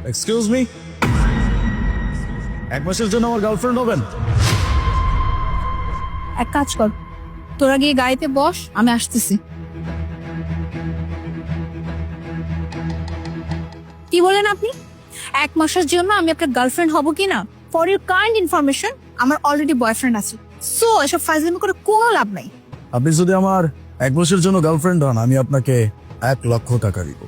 Excuse me, এক মাসের জন্য আমার গার্লফ্রেন্ড হবেন? এক কাজ কর, তোরা গিয়ে গাড়িতে বস, আমি আসতেছি। কি বলেন আপনি? এক মাসের জন্য আমি আপনার গার্লফ্রেন্ড হব কি না? ফর ইউর কাইন্ড ইনফরমেশন, আমার অলরেডি বয়ফ্রেন্ড আছে। সো এসব ফাজলামি করে কোনো লাভ নাই। আপনি যদি আমার এক মাসের জন্য গার্লফ্রেন্ড হন, আমি আপনাকে 1,00,000 টাকা দিব।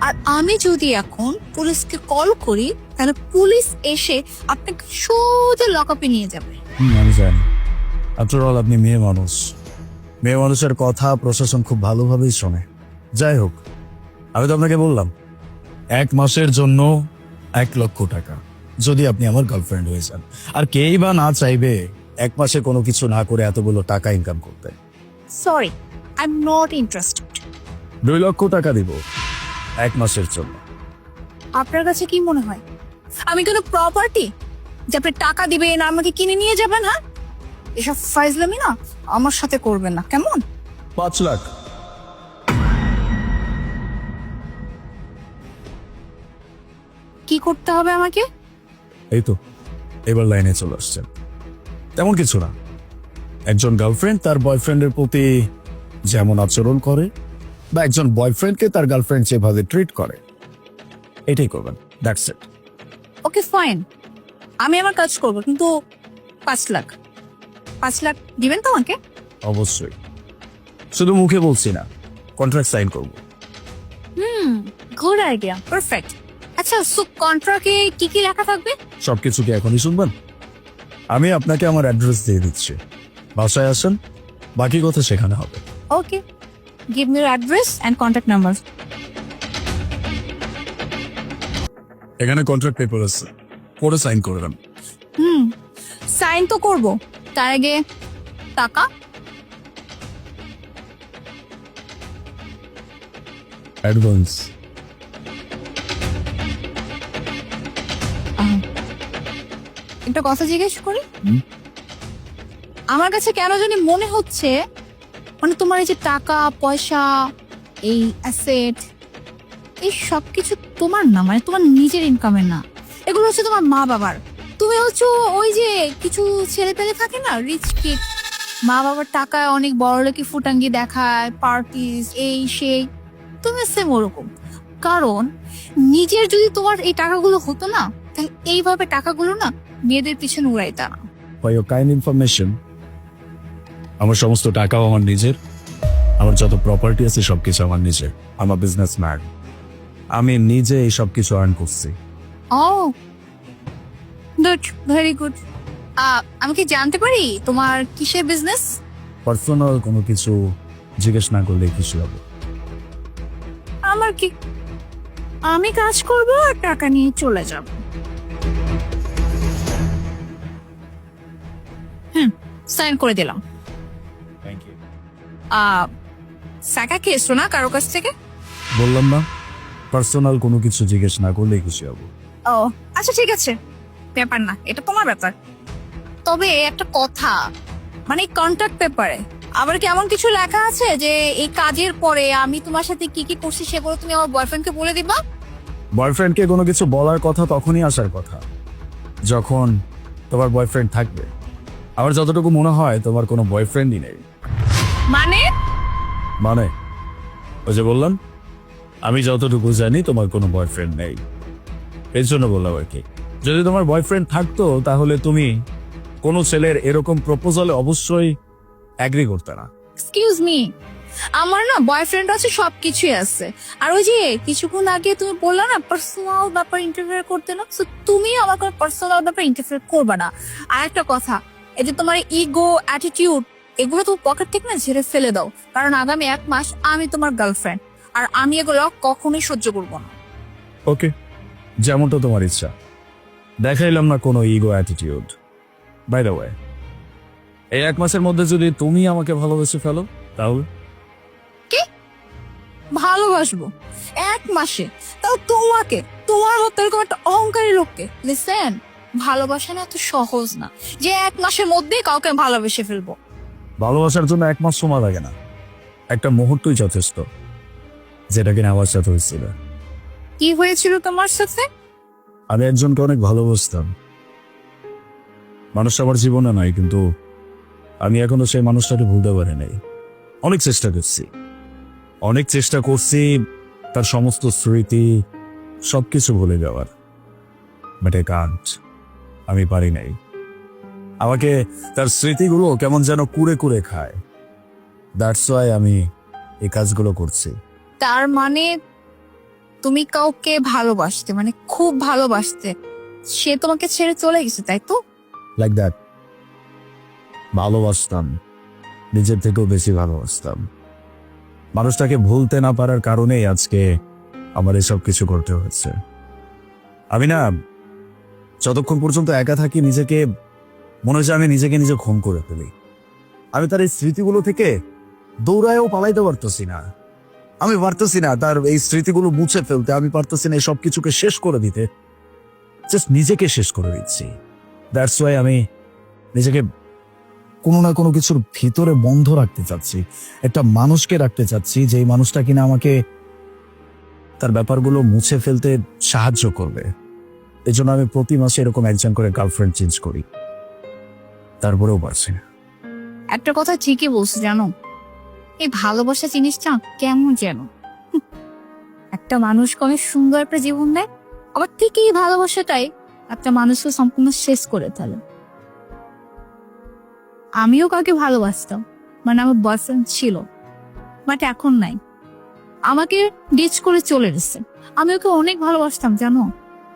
আর আমি যদি এখন পুলিশকে কল করি, তাহলে পুলিশ এসে আপনাকে সোজা লকআপে নিয়ে যাবে। আমি জানি, আফটার অল আপনি মেয়ে মানুষ। মেয়ে মানুষের কথা প্রশাসন খুব ভালোভাবেই শোনে। যাই হোক, আমি তো আপনাকে বললাম 1 মাসের জন্য 1,00,000 টাকা, যদি আপনি আমার গার্লফ্রেন্ড হয়ে যান। আর কেই বা না চাইবে 1 মাসে কোনো কিছু না করে এতগুলো টাকা ইনকাম করতে। Sorry, I am not interested. 2,00,000 টাকা দিব 1 মাসের জন্য। আপনার কাছে কি মনে হয় আমি কোনো প্রপার্টি যে আপনি টাকা দিবেন আর আমাকে কিনে নিয়ে যাবেন? হ্যাঁ, এসব ফাইজলামি না আমার সাথে করবেন না, কেমন? 5 লাখ। কি করতে হবে আমাকে? এই তো এবার লাইনে চলে আসছেন। তেমন কিছু না, একজন গার্লফ্রেন্ড তার বয়ফ্রেন্ডের প্রতি যেমন আচরণ করে, বা একজন বয়ফ্রেন্ডকে তার গার্লফ্রেন্ড যেভাবে ট্রিট করে, এটাই করবেন। That's it. ওকে ফাইন, আমি আমার কাজ করব, কিন্তু 5 লাখ 5 লাখ দিবেন তো আমাকে? অবশ্যই, শুধু মুখে বলছি না, কন্ট্রাক্ট সাইন করব। Good idea, perfect. আচ্ছা, সো কন্ট্রাক্টে কি কি লেখা থাকবে? সবকিছু কি এখনই শুনবেন? আমি আপনাকে আমার অ্যাড্রেস দিয়ে দিচ্ছি, বাসায় আসেন, বাকি কথা সেখানে হবে। Okay, give me your address and contact number. এখানে কন্ট্রাক্ট পেপার আছে, পরে সাইন করে দেন। সাইন তো করব, তার আগে টাকা। অ্যাডভান্স। একটা কথা জিজ্ঞেস করি, আমার কাছে কেন জানি মনে হচ্ছে মানে তোমার এই যে টাকা পয়সা, এই অ্যাসেট, এই সবকিছু তোমার না, মানে তোমার নিজের ইনকামের না, এগুলো হচ্ছে তোমার মা বাবার। তুমি হচ্ছে ওই যে কিছু ছেলে পেলে থাকে না, রিচ কিড, মা বাবার টাকায় অনেক বড় লোকি ফুটাঙ্গি দেখায়, পার্টিস, এই সেই। তুমি সেম ওরকম। কারণ নিজের যদি তোমার এই টাকাগুলো হতো না, তাহলে এইভাবে টাকাগুলো না মেয়েদের পিছনে উড়াইতা না। ফর ইউর কাইন্ড ইনফরমেশন, আমার সমস্ত টাকাও আমার নিজের, আমার যত প্রপার্টি আছে সবকিছু আমার নিজের। আমার বিজনেসম্যান, আমি নিজে এই সবকিছু আর্ন করছি। ও গুড, ভেরি গুড। আমি কি জানতে পারি তোমার কিসের বিজনেস? পার্সোনাল কোনো কিছু জিজ্ঞেস না করলে কিছু হবে। আমার কি, আমি কাজ করব আর টাকা নিয়ে চলে যাব। সাইন করে দিলাম। Thank you. সাকা কি এসো না কারো কাছ থেকে? বললাম না, পার্সোনাল কোনো কিছু জিজ্ঞেস না করলে খুশি হব। ও আচ্ছা, ঠিক আছে, ব্যাপার না, এটা তোমার ব্যাপার। তবে একটা কথা, মানে কন্ট্রাক্ট পেপারে আবার কি এমন কিছু লেখা আছে যে এই কাজের পরে আমি তোমার সাথে কি কি করছি সেগুলো তুমি আমার বয়ফ্রেন্ডকে বলে দিবা? বয়ফ্রেন্ডকে কোনো কিছু বলার কথা তখনই আসার কথা যখন তোমার বয়ফ্রেন্ড থাকবে। আমার যতটুকু মনে হয় তোমার কোনো বয়ফ্রেন্ডই নেই। মানে মানে ওই যে বললাম, আমি যতটুকু জানি তোমার কোনো বয়ফ্রেন্ড নেই, এর জন্য বললাম আর কি। যদি তোমার বয়ফ্রেন্ড থাকতো তাহলে তুমি কোনো ছেলের এরকম প্রপোজালে অবশ্যই অ্যাগ্রি করতে না। এক্সকিউজ মি, আমার না বয়ফ্রেন্ড আছে, সবকিছুই আছে। আর ওই যে কিছুক্ষণ আগে তুমি বললা না পার্সোনাল ব্যাপার ইন্টারফেয়ার করতে না, তো তুমি আমার কোনো পার্সোনাল ব্যাপার ইন্টারফেয়ার করবে না। আর একটা কথা, এই যে তোমার ইগো, অ্যাটিটিউড, এগুলো তুমি পকেট থেকে না ঝেড়ে ফেলে দাও, কারণ আগামী 1 মাস আমি তোমার গার্লফ্রেন্ড, আর আমি এগুলো কখনোই সহ্য করবো না। ওকে, যেমনটা তোমার ইচ্ছা। দেখাইলাম না কোনো ego attitude. By the way, এই 1 মাসের মধ্যে যদি তুমি আমাকে ভালোবেসে ফেলো তাহলে? কি ভালোবাসবো 1 মাসে? তাও তোমাকে, তোমার মতো এরকম একটা অহংকারী লোককে? লিসেন, ভালোবাসা না এত সহজ না যে 1 মাসের মধ্যে কাউকে ভালোবেসে ফেলবো। ভালোবাসার জন্য 1 মাস সময় লাগে না, একটা মুহূর্তই যথেষ্ট, যেটা কিনা আমার সাথে হয়েছিল। কি হয়েছিল তোমার সাথে? আমি একজনকে অনেক ভালোবাসতাম। মানুষটা আমার জীবনে নাই, কিন্তু আমি এখনো সেই মানুষটাকে ভুলতে পারি নাই। অনেক চেষ্টা করছি তার সমস্ত স্মৃতি সবকিছু ভুলে যাওয়ার, বাট আই কান্ট। আমি পারি নাই। আমাকে তার স্মৃতিগুলো কেমন যেন কুড়ে কুড়ে খায়। দ্যাটস ওয়াই আমি এই কাজগুলো করছি। তার মানে তুমি কাউকে ভালোবাসতে, মানে খুব ভালোবাসতে, সে তোমাকে ছেড়ে চলে গেছে, তাই তো? Like that. ভালোবাসতাম, নিজের থেকেও বেশি ভালোবাসতাম। মানুষটাকে ভুলতে না পারার কারণেই আজকে আমার এসব কিছু করতে হচ্ছে। আমি না, যতক্ষণ পর্যন্ত একা থাকি নিজেকে মনে হচ্ছে আমি নিজেকে নিজে খুন করে ফেলি। আমি তার এই স্মৃতিগুলো থেকে দৌড়ায়ও পালাইতে পারতেছি না। আমি পারতেছি না তার এই স্মৃতিগুলো মুছে ফেলতে। আমি পারতেছি না এই সব কিছুকে শেষ করে দিতে। জাস্ট নিজেকে শেষ করে দিচ্ছি। দ্যাটস ওয়াই আমি নিজেকে কোনো না কোনো কিছুর ভিতরে বন্ধ রাখতে চাচ্ছি। একটা মানুষকে রাখতে চাচ্ছি, যেই মানুষটা কিনা আমাকে তার ব্যাপারগুলো মুছে ফেলতে সাহায্য করবে। এই জন্য আমি প্রতি মাসে এরকম একজন করে গার্লফ্রেন্ড চেঞ্জ করি, তারপরেও পারছি না। একটা কথা ঠিকই বলছো, জানো, এই ভালোবাসা জিনিসটা কেমন যেন একটা মানুষকে অনেক সুন্দর একটা জীবন দেয়, আবার ঠিক এই ভালোবাসাটাই একটা মানুষকে সম্পূর্ণ শেষ করে ফেলে। আমিও কাউকে ভালোবাসতাম, মানে আমার বয়ফ্রেন্ড ছিল, বাট এখন নাই। আমাকে ডিচ করে চলে গেছে। আমি ওকে অনেক ভালোবাসতাম, জানো,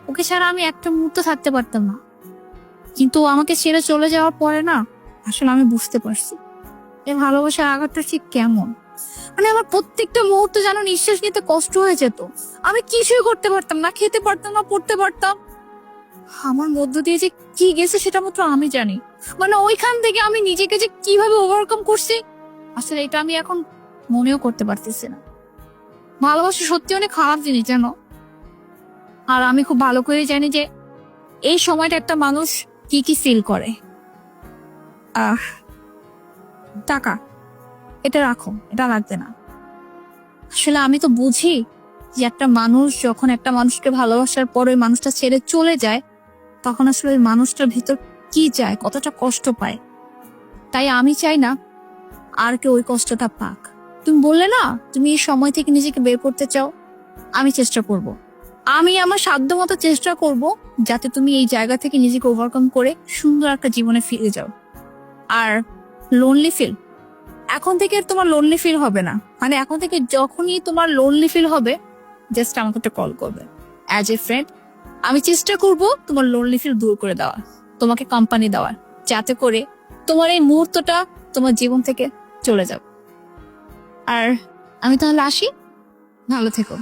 ওকে ছাড়া আমি একটা মুহূর্ত থাকতে পারতাম না। কিন্তু ও আমাকে ছেড়ে চলে যাওয়ার পরে না, আসলে আমি বুঝতে পারছি এই ভালোবাসার আঘাতটা ঠিক কেমন। মানে আমার প্রত্যেকটা মুহূর্ত যেন নিঃশ্বাস নিতে কষ্ট হয়ে যেত। আমি কিছুই করতে পারতাম না, খেতে পারতাম না, পড়তে পারতাম। আমার মধ্য দিয়ে যে কি গেছে সেটা মাত্র আমি জানি। মানে ওইখান থেকে আমি নিজেকে যে কিভাবে ওভারকাম করছি, আসলে এটা আমি এখন মনেও করতে পারতেছি না। ভালোবাসা সত্যি অনেক খারাপ জিনিস, জানো। আর আমি খুব ভালো করে জানি যে এই সময়টা একটা মানুষ কি কি ফিল করে। টাকা, এটা রাখো, এটা লাগবে না। আসলে আমি তো বুঝি যে একটা মানুষ যখন একটা মানুষকে ভালোবাসার পর ওই মানুষটা ছেড়ে চলে যায়, তখন আসলে ওই মানুষটার ভিতর কি যায়, কতটা কষ্ট পায়। তাই আমি চাই না আর কেউ ওই কষ্টটা পাক। তুমি বললে না তুমি এই সময় থেকে নিজেকে বের করতে চাও, আমি চেষ্টা করব। আমি আমার সাধ্য মতো চেষ্টা করব যাতে তুমি এই জায়গা থেকে নিজেকে ওভারকাম করে সুন্দর একটা জীবনে ফিরে যাও। আর লোনলি ফিল, এখন থেকে আর তোমার লোনলি ফিল হবে না। মানে এখন থেকে যখনই তোমার লোনলি ফিল হবে, জাস্ট আমাকে একটা কল করবে অ্যাজ এ ফ্রেন্ড। আমি চেষ্টা করব তোমার লোনলি ফিল দূর করে দেওয়ার, তোমাকে কোম্পানি দেওয়ার, যাতে করে তোমার এই মুহূর্তটা তোমার জীবন থেকে চলে যাবে। আর আমি তাহলে আসি, ভালো থেকো।